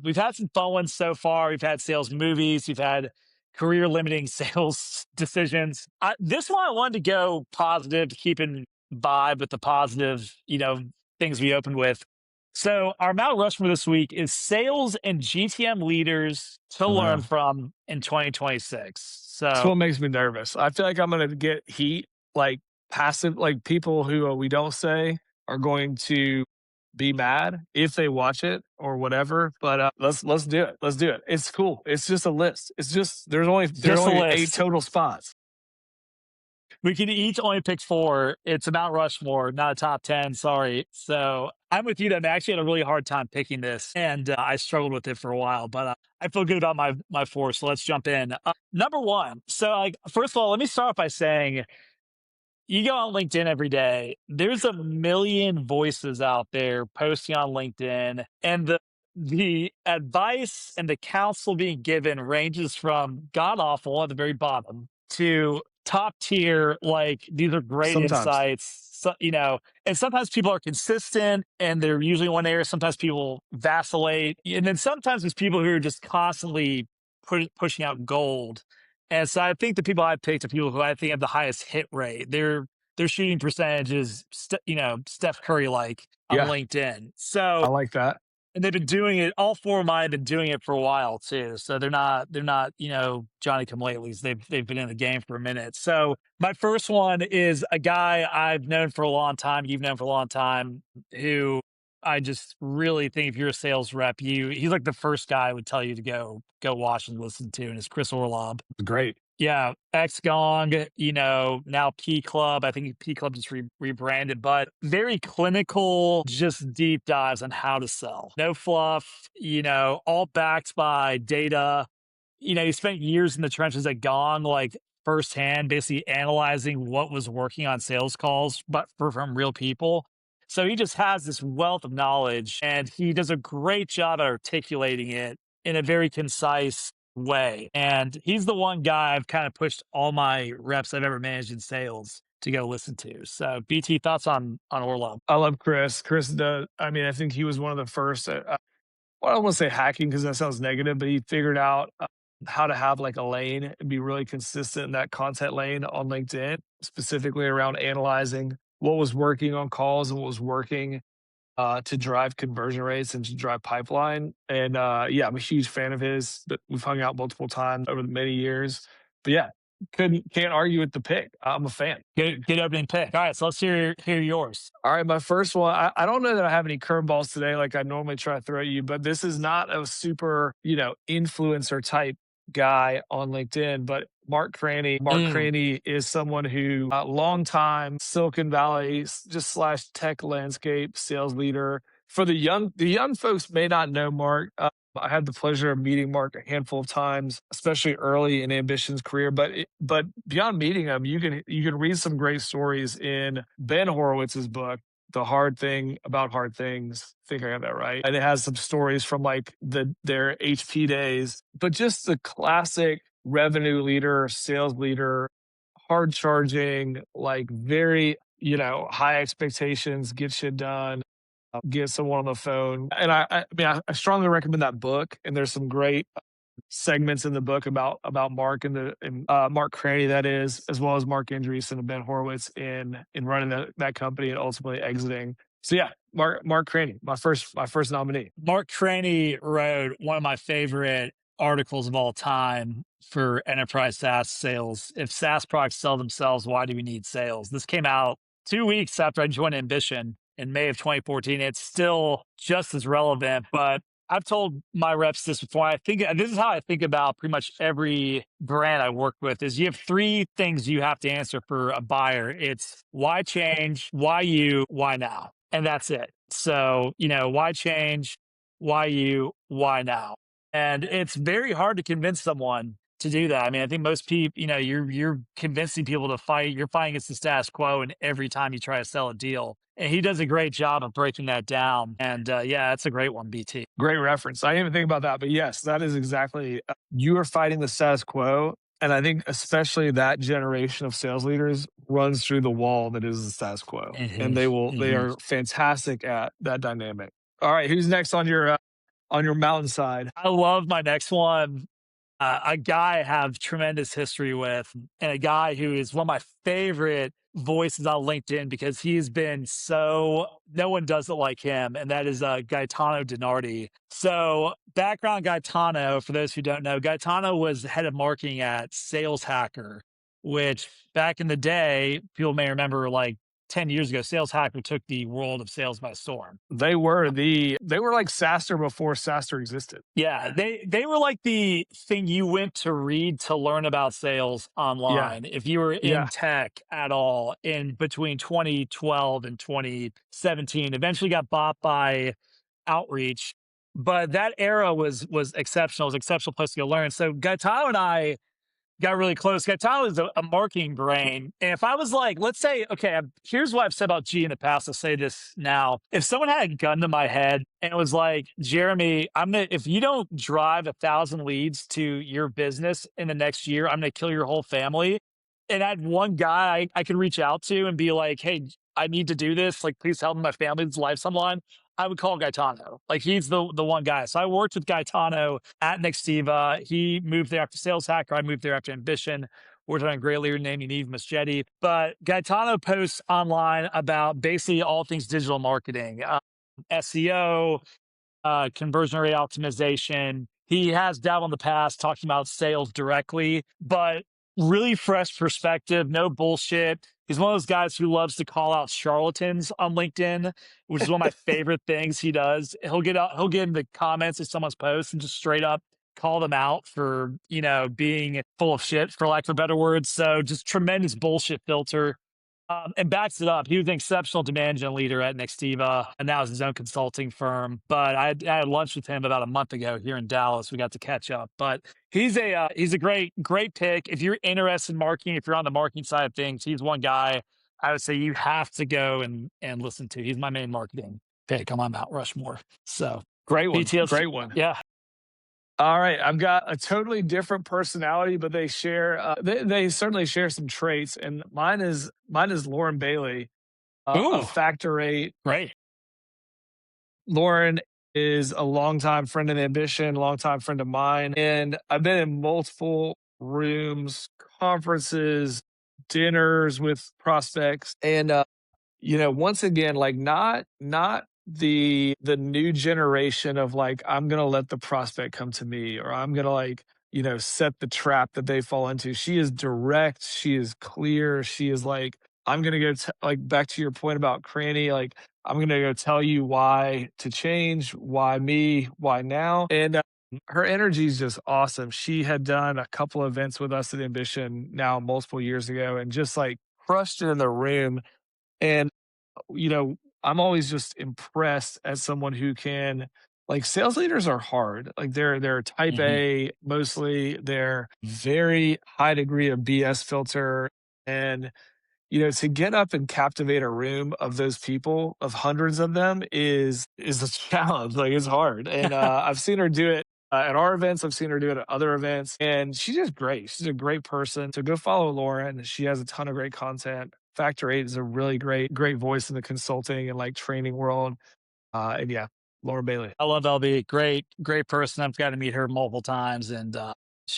We've had some fun ones so far. We've had sales movies. We've had career limiting sales decisions. This one I wanted to go positive, to keep in vibe with the positive, things we opened with. So our Mount Rushmore this week is sales and GTM leaders to learn from in 2026. That's So what makes me nervous. I feel like I'm going to get heat, like passive, like people who we don't say are going to be mad if they watch it or whatever. But let's do it. Let's do it. It's cool. It's just a list. It's just there's only a 8 list. total spots. We can each only pick 4. It's a Mount Rushmore, not a top 10. Sorry. So I'm with you. I actually had a really hard time picking this, and I struggled with it for a while, but I feel good about my 4. So let's jump in. Number 1. So, first of all, let me start by saying, you go on LinkedIn every day, there's a million voices out there posting on LinkedIn, and the advice and the counsel being given ranges from god awful at the very bottom to top tier, like these are great Sometimes. insights. So, and sometimes people are consistent and they're usually in one area. Sometimes people vacillate. And then sometimes there's people who are just constantly pushing out gold. And so I think the people I picked are people who I think have the highest hit rate. Their shooting percentage is, Steph Curry like on Yeah. LinkedIn. I So like that. And they've been doing it. All four of mine have been doing it for a while too. So they're not Johnny come latelys. They've been in the game for a minute. So my first one is a guy I've known for a long time. You've known for a long time. Who I just really think if you're a sales rep, he's like the first guy I would tell you to go watch and listen to, and it's Chris Orlob. Great. Yeah, X Gong, now P Club. I think P Club just rebranded, but very clinical, just deep dives on how to sell. No fluff, all backed by data. He spent years in the trenches at Gong, like firsthand, basically analyzing what was working on sales calls, but from real people. So he just has this wealth of knowledge, and he does a great job at articulating it in a very concise way. And he's the one guy I've kind of pushed all my reps I've ever managed in sales to go listen to. So BT, thoughts on Orlov? I love Chris. Chris does. I mean, I think he was one of the first. Well, I don't want to say hacking because that sounds negative, but he figured out how to have like a lane and be really consistent in that content lane on LinkedIn, specifically around analyzing what was working on calls and what was working to drive conversion rates and to drive pipeline. And yeah, I'm a huge fan of his. But we've hung out multiple times over the many years. But yeah, can't argue with the pick. I'm a fan. Good opening pick. All right, so let's hear yours. All right, my first one. I don't know that I have any curveballs today, like I normally try to throw at you, but this is not a super, influencer type guy on LinkedIn, but Mark Craney. Mark Craney is someone who, long time Silicon Valley just slash tech landscape sales leader. For the young folks may not know Mark. I had the pleasure of meeting Mark a handful of times, especially early in Ambition's career. But beyond meeting him, you can read some great stories in Ben Horowitz's book, The Hard Thing About Hard Things. I think I got that right. And it has some stories from like their HP days, but just the classic revenue leader, sales leader, hard charging, like very, high expectations, get shit done, get someone on the phone. And I mean, I strongly recommend that book. And there's some great segments in the book about Mark and Mark Craney, that is, as well as Mark Andreessen and Ben Horowitz in running that company and ultimately exiting. So yeah, Mark Craney, my first nominee. Mark Craney wrote one of my favorite articles of all time for enterprise SaaS sales. If SaaS products sell themselves, why do we need sales? This came out 2 weeks after I joined Ambition in May of 2014. It's still just as relevant, but I've told my reps this before. I think this is how I think about pretty much every brand I work with is you have three things you have to answer for a buyer. It's why change, why you, why now? And that's it. So, why change, why you, why now? And it's very hard to convince someone to do that. I mean, I think most people, you're convincing people to fight. You're fighting against the status quo, and every time you try to sell a deal. And he does a great job of breaking that down. And yeah, that's a great one, BT. Great reference. I didn't even think about that, but yes, that is exactly. You are fighting the status quo, and I think especially that generation of sales leaders runs through the wall that is the status quo, and they are fantastic at that dynamic. All right, who's next on your mountainside? I love my next one. A guy I have tremendous history with, and a guy who is one of my favorite voices on LinkedIn because he's been no one does it like him, and that is Gaetano Dinardi. So background Gaetano, for those who don't know, Gaetano was head of marketing at Sales Hacker, which back in the day, people may remember like 10 years ago, Sales Hacker took the world of sales by storm. They were like SaaStr before SaaStr existed. Yeah, they were like the thing you went to read to learn about sales online. If you were in tech at all in between 2012 and 2017, eventually got bought by Outreach. But that era was exceptional. It was an exceptional place to go learn. So Gaetano and I got really close. Gaetano is a marketing brain. And if I was like, let's say, okay, here's what I've said about G in the past. I'll say this now. If someone had a gun to my head and it was like, Jeremy, if you don't drive 1,000 leads to your business in the next year, I'm going to kill your whole family. And I had one guy I could reach out to and be like, hey, I need to do this. Like, please help my family's life's on the line. I would call Gaetano. Like, he's the one guy. So I worked with Gaetano at Nextiva. He moved there after Sales Hacker. I moved there after Ambition. Worked on a great leader named Yaniv Maschetti. But Gaetano posts online about basically all things digital marketing, SEO, conversion rate optimization. He has dabbled in the past talking about sales directly, but really fresh perspective, no bullshit. He's one of those guys who loves to call out charlatans on LinkedIn, which is one of my favorite things he does. He'll get in the comments of someone's post and just straight up call them out for, being full of shit, for lack of a better word. So just tremendous bullshit filter. And backs it up. He was an exceptional demand gen leader at Nextiva, and now has his own consulting firm. But I had lunch with him about a month ago here in Dallas. We got to catch up. But he's a great pick if you're interested in marketing. If you're on the marketing side of things, he's one guy I would say you have to go and listen to. He's my main marketing pick on my Mount Rushmore. So Great one. BTS, Great one. yeah. All right, I've got a totally different personality, but they share they certainly share some traits, and mine is Lauren Bailey Ooh, of Factor 8. great. Lauren is a longtime friend of Ambition, longtime friend of mine, and I've been in multiple rooms, conferences, dinners with prospects, and once again, like not the new generation of like, I'm gonna let the prospect come to me, or I'm gonna like, set the trap that they fall into. She is direct, she is clear, she is like, I'm gonna go like back to your point about Cranny, like I'm gonna go tell you why to change, why me, why now. And her energy is just awesome. She had done a couple events with us at Ambition now multiple years ago and just like crushed it in the room. And I'm always just impressed as someone who can like sales leaders are hard. Like they're type Hmm. A mostly. They're very high degree of BS filter. And to get up and captivate a room of those people, of hundreds of them, is a challenge. Like it's hard. And I've seen her do it at our events. I've seen her do it at other events, and she's just great. She's a great person. So go follow Lauren. She has a ton of great content. Factor 8 is a really great voice in the consulting and like training world. And yeah, Lauren Bailey. I love LB. Great person. I've got to meet her multiple times. And I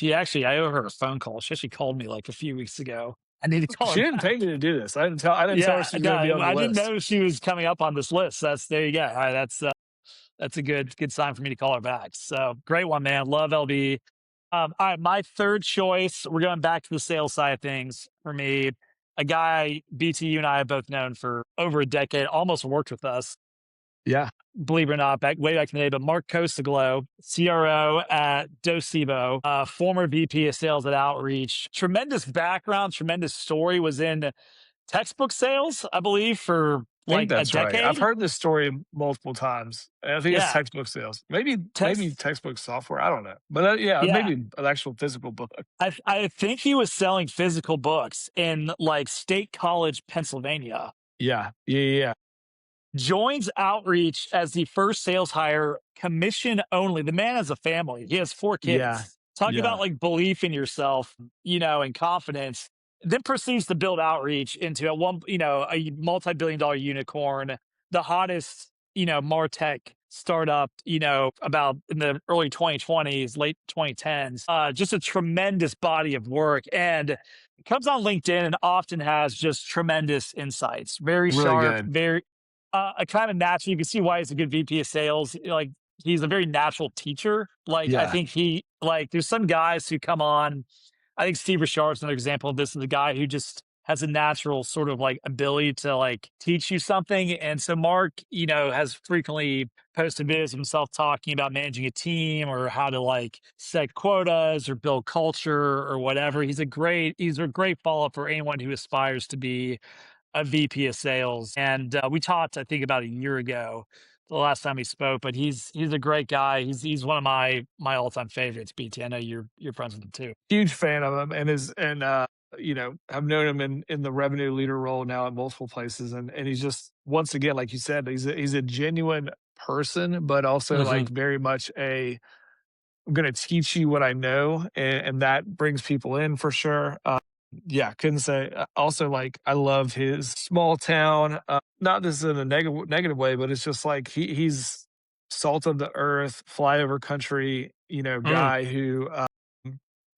owe her a phone call. She actually called me like a few weeks ago. I need to call her She didn't pay back. me to do this. I didn't tell her Yeah, she was going to be no, on the I didn't list. know she was coming up on this list. There you go. All right, that's a good sign for me to call her back. So great one, man. Love LB. All right, my third choice. We're going back to the sales side of things for me. A guy BT, you and I have both known for over a decade, almost worked with us, Yeah. believe it or not, way back in the day. But Mark Costaglo, CRO at Docebo, former VP of Sales at Outreach. Tremendous background, tremendous story. Was in textbook sales, I believe, for I think like a that's right. I've decade. heard this story multiple times. And I think it's Yeah, textbook sales. Maybe text. textbook software. I don't know. But yeah, Yeah, maybe an actual physical book. I think he was selling physical books in like State College, Pennsylvania. Yeah. Yeah. Yeah. Joins Outreach as the first sales hire, commission only. The man has a family. He has four Yeah. kids. Talk about Yeah. like belief in yourself, and confidence. Then proceeds to build Outreach into a multi-billion-dollar unicorn, the hottest, MarTech startup, about in the early 2020s, late 2010s. Just a tremendous body of work, and comes on LinkedIn and often has just tremendous insights. Very Really sharp, good. very a kind of natural. You can see why he's a good VP of sales. Like he's a very natural teacher. Like I Yeah. think there's some guys who come on. I think Steve Richard's another example of this is a guy who just has a natural sort of like ability to like teach you something. And so Mark, has frequently posted videos of himself talking about managing a team or how to like set quotas or build culture or whatever. He's a great follow-up for anyone who aspires to be a VP of sales. And we talked, I think, about a year ago, the last time we spoke. But he's a great guy. He's one of my all time favorites. BT, I know you're friends with him too. Huge fan of him have known him in the revenue leader role now at multiple places. And he's just, once again, like you said, he's a genuine person, but also Hmm. like very much I'm going to teach you what I know, and that brings people in for sure. Yeah, couldn't say. Also, like I love his small town. Not this in a negative way, but it's just like he's salt of the earth, flyover country, Mm, guy who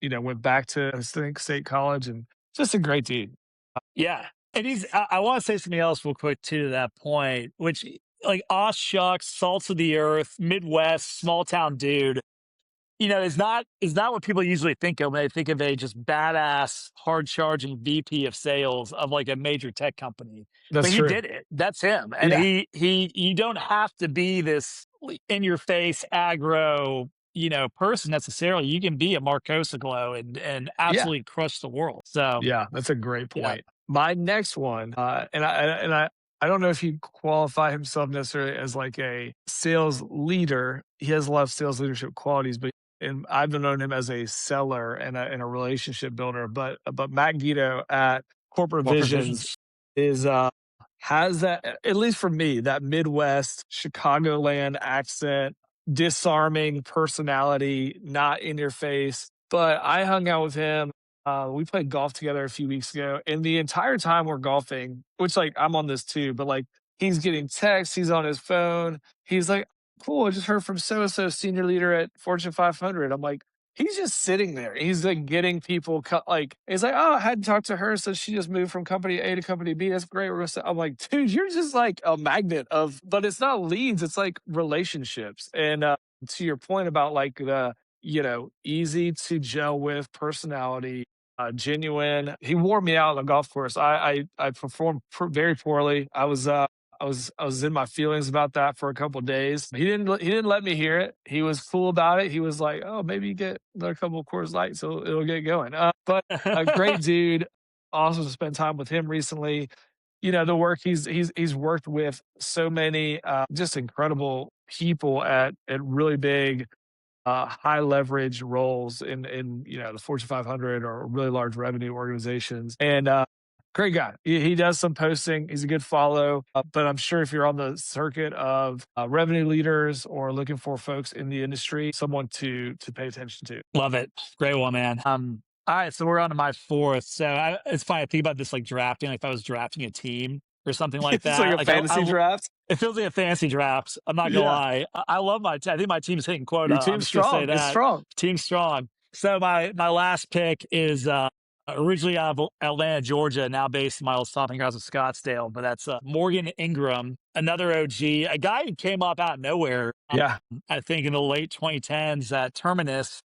went back to I think State College, and just a great dude. yeah. And I want to say something else real quick too to that point, which like aw shucks, salts of the earth, Midwest, small town dude. Is not what people usually think of when they think of a just badass, hard charging VP of sales of like a major tech company. But That's he true. did it. That's him. And Yeah. he you don't have to be this in your face aggro, person necessarily. You can be a Marcosa glow and Yeah. absolutely crush the world. So Yeah, that's a great yeah. point. My next one, and I don't know if he'd qualify himself necessarily as like a sales leader. He has a lot of sales leadership qualities, but and I've known him as a seller and a relationship builder. But Matt Guido at Corporate Corporate Visions visions. is has that, at least for me, that Midwest Chicagoland accent, disarming personality, not in your face. But I hung out with him. We played golf together a few weeks ago, and the entire time we're golfing, which like I'm on this too, but like he's getting texts, he's on his phone. He's like, "Cool, I just heard from so and so, senior leader at Fortune 500." I'm like, he's just sitting there. He's like getting people like he's like, "Oh, I hadn't talked to her, so she just moved from company A to company B. That's great." I'm like, dude, you're just like a magnet of, but it's not leads, it's like relationships. And to your point about like the easy to gel with personality, genuine. He wore me out on the golf course. I performed very poorly. I was in my feelings about that for a couple of days. He didn't let me hear it. He was cool about it. He was like, "Oh, maybe you get another couple of Coors Light, so it'll get going." But a great dude. Also spent time with him recently. The work he's worked with so many just incredible people at really big high leverage roles in the Fortune 500 or really large revenue organizations. And great guy. He does some posting. He's a good follow. But I'm sure if you're on the circuit of revenue leaders or looking for folks in the industry, someone to pay attention to. Love it. Great one, man. All right, so we're on to my fourth. So it's funny. I think about this like drafting, like if I was drafting a team or something like It's like that. a Like fantasy draft. it feels like a fancy draft. I'm not gonna Yeah, lie. I love I think my team's hitting quota. your I'm team's just gonna say strong. It's that strong. team strong. So my last pick is originally out of Atlanta, Georgia, now based in my old stomping grounds of Scottsdale. But that's Morgan Ingram, another OG, a guy who came up out of nowhere. Yeah, I think in the late 2010s at Terminus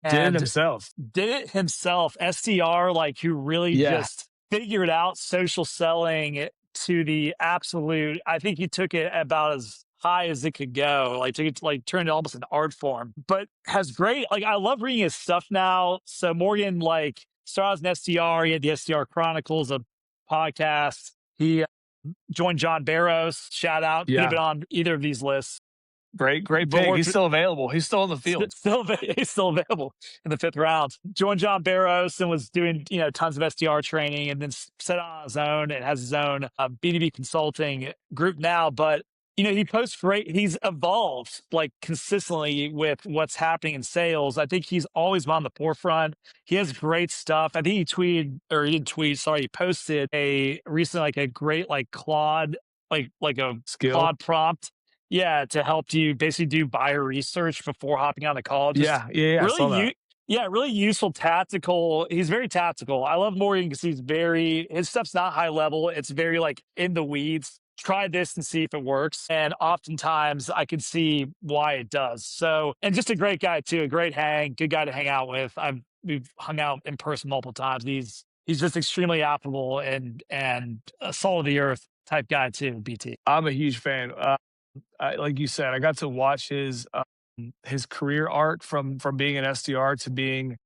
did it and himself. did it himself. SDR, like who really Yeah, just figured out social selling to the absolute. I think he took it about as high as it could go, like to like turn it almost an art form. But has great. Like I love reading his stuff now. So Morgan like started as an SDR. He had the SDR Chronicles, a podcast. He joined John Barrows. Shout out. Could have yeah. been on either of these lists. Great But pick. He's worked still available. He's still on the field. he's still available in the fifth round. Joined John Barrows and was doing tons of SDR training, and then set on his own and has his own B2B consulting group now. But he posts great. He's evolved like consistently with what's happening in sales. I think he's always been on the forefront. He has great stuff. I think he tweeted or he didn't tweet. Sorry, he posted a recently like a great like Claude like a Skill. Claude prompt. Yeah, to help you basically do buyer research before hopping on the call. Just Yeah. I really, saw that. really useful, tactical. He's very tactical. I love Morgan because his stuff's not high level. It's very like in the weeds. Try this and see if it works. And oftentimes I can see why it does. So, and just a great guy too, a great good guy to hang out with. We've hung out in person multiple times. He's just extremely affable and a soul of the earth type guy too, BT. I'm a huge fan. Like you said, I got to watch his career arc from being an SDR to being,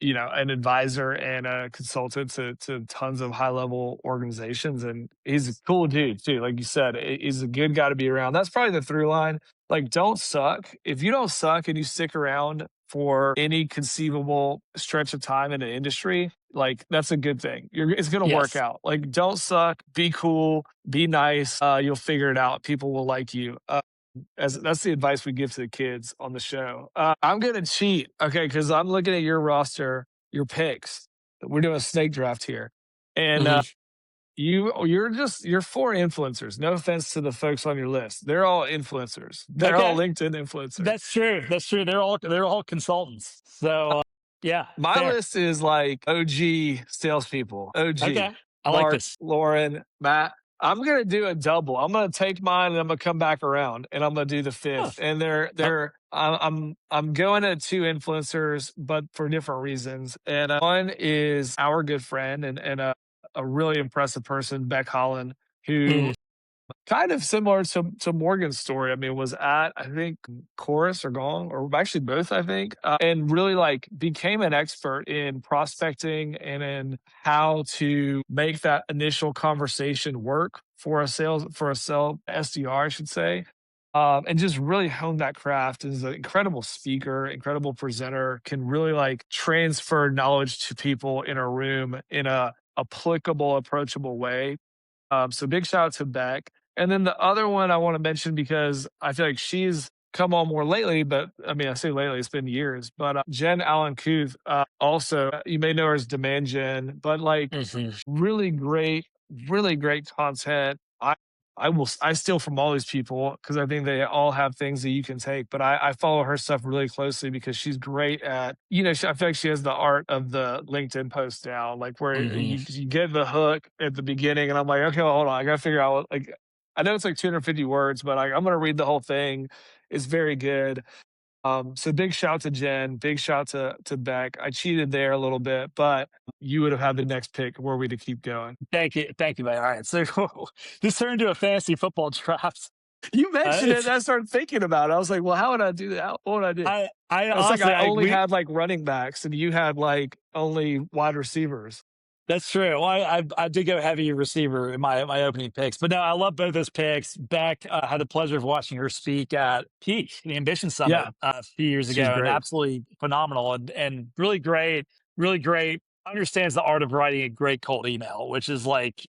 an advisor and a consultant to tons of high level organizations. And he's a cool dude too. Like you said, he's a good guy to be around. That's probably the through line. Like, don't suck. If you don't suck and you stick around for any conceivable stretch of time in an industry, like that's a good thing. It's going to work Yes. out. Like, don't suck, be cool, be nice. You'll figure it out. People will like you. As that's the advice we give to the kids on the show. I'm gonna cheat, okay, because I'm looking at your roster, your picks. We're doing a snake draft here, and Mhm. you're four influencers. No offense to the folks on your list, they're all influencers. They're all Okay. LinkedIn influencers. That's true. That's true. They're all consultants. So yeah, My fair. list is like OG salespeople. OG Okay. I like Mark, this. Lauren, Matt. I'm gonna do a double. I'm gonna take mine and I'm gonna come back around and I'm gonna do the Oh, fifth. And I'm going at two influencers, but for different reasons. And one is our good friend and a really impressive person, Beck Holland, who mm, kind of similar to Morgan's story. I mean, was at, I think, Chorus or Gong, or actually both, I think, and really like became an expert in prospecting and in how to make that initial conversation work for a sell SDR, I should say. And just really honed that craft. Is an incredible speaker, incredible presenter, can really like transfer knowledge to people in a room in a applicable, approachable way. So big shout out to Beck. And then the other one I want to mention because I feel like she's come on more lately, but I mean, I say lately, it's been years. But Jen Allen Kuth, also, you may know her as Demand Gen, but like mhm. really great, really great content. I steal from all these people because I think they all have things that you can take. But I follow her stuff really closely because she's great at, I feel like she has the art of the LinkedIn post down, like where Mhm. you get the hook at the beginning, and I'm like, okay, well, hold on, I gotta figure out like I know it's like 250 words, but I'm gonna read the whole thing. It's very good. So big shout to Jen, big shout to Beck. I cheated there a little bit, but you would have had the next pick were we to keep going. Thank you, man. All right, so this turned into a fantasy football draft. You mentioned it, It's and I started thinking about it. I was like, well, how would I do that? What would I do? I It's like honestly, I I only we had like running backs, and you had like only wide receivers. that's true. Well, I did go heavy receiver in my opening picks, but no, I love both those picks. Beck, had the pleasure of watching her speak at Peak, the Ambition Summit, Yeah, a few years she's ago, and great. absolutely phenomenal and really great, really great. Understands the art of writing a great cold email, which is like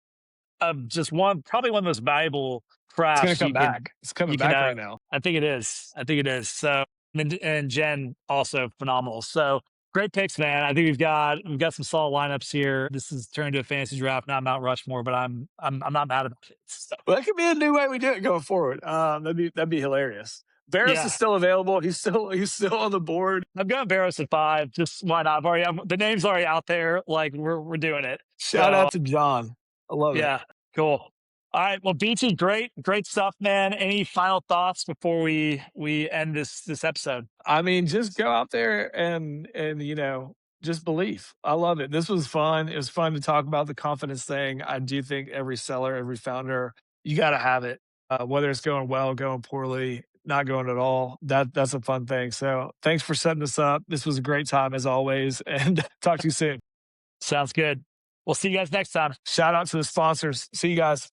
just probably one of the most valuable It's gonna crafts come back. It's coming you can back right now. I think it is. I think it is. So and Jen also phenomenal. So great picks, man. I think we've got some solid lineups here. This is turned into a fantasy draft, not Mount Rushmore, but I'm not mad about it. So Well, that could be a new way we do it going forward. That'd be hilarious. Barris is yeah. still available. He's still on the board. I'm going Barros at 5. Just why not? The name's already out there. Like we're doing it. Shout So out to John. I love it. yeah, cool. All right. Well, BT, great stuff, man. Any final thoughts before we end this episode? I mean, just go out there and just believe. I love it. This was fun. It was fun to talk about the confidence thing. I do think every seller, every founder, you got to have it. Whether it's going well, going poorly, not going at all. That's a fun thing. So thanks for setting this up. This was a great time as always, and talk to you soon. Sounds good. We'll see you guys next time. Shout out to the sponsors. See you guys.